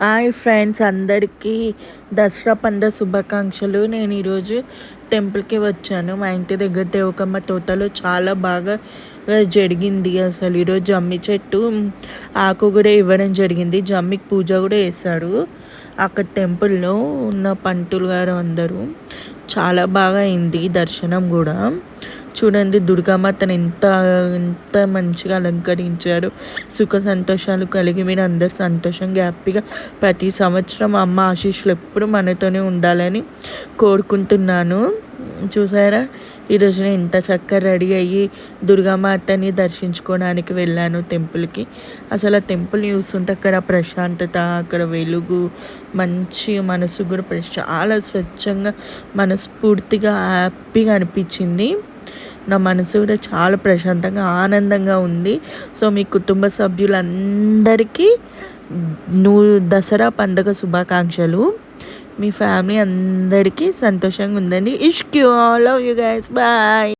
Hi friends, అందరికీ దసరా పండుగ శుభాకాంక్షలు. నేను ఈరోజు టెంపుల్కి వచ్చాను. మా ఇంటి దగ్గర దేవకమ్మ తోటలో చాలా బాగా జరిగింది. అసలు ఈరోజు జమ్మి చెట్టు ఆకు కూడా ఇవ్వడం జరిగింది. జమ్మికి పూజ కూడా చేశారు అక్కడ టెంపుల్లో ఉన్న పంతులు గారు అందరూ. చాలా బాగా అయింది దర్శనం కూడా. చూడండి, దుర్గామాతను ఎంత ఎంత మంచిగా అలంకరించారు. సుఖ సంతోషాలు కలిగి మీరు అందరు సంతోషంగా హ్యాపీగా ప్రతి సంవత్సరం అమ్మ ఆశీస్సులు ఎప్పుడు మనతోనే ఉండాలని కోరుకుంటున్నాను. చూసారా, ఈరోజు నేను ఇంత చక్కగా రెడీ అయ్యి దుర్గామాతని దర్శించుకోవడానికి వెళ్ళాను టెంపుల్కి. అసలు ఆ టెంపుల్ చూస్తుంటే అక్కడ ప్రశాంతత, అక్కడ వెలుగు, మంచి మనసు కూడా చాలా స్వచ్ఛంగా మనస్ఫూర్తిగా హ్యాపీగా అనిపించింది. నా మనసు కూడా చాలా ప్రశాంతంగా ఆనందంగా ఉంది. సో మీ కుటుంబ సభ్యులందరికీ దసరా పండుగ శుభాకాంక్షలు. మీ ఫ్యామిలీ అందరికీ సంతోషంగా ఉందండి. ఇష్క్ you, love you guys, bye.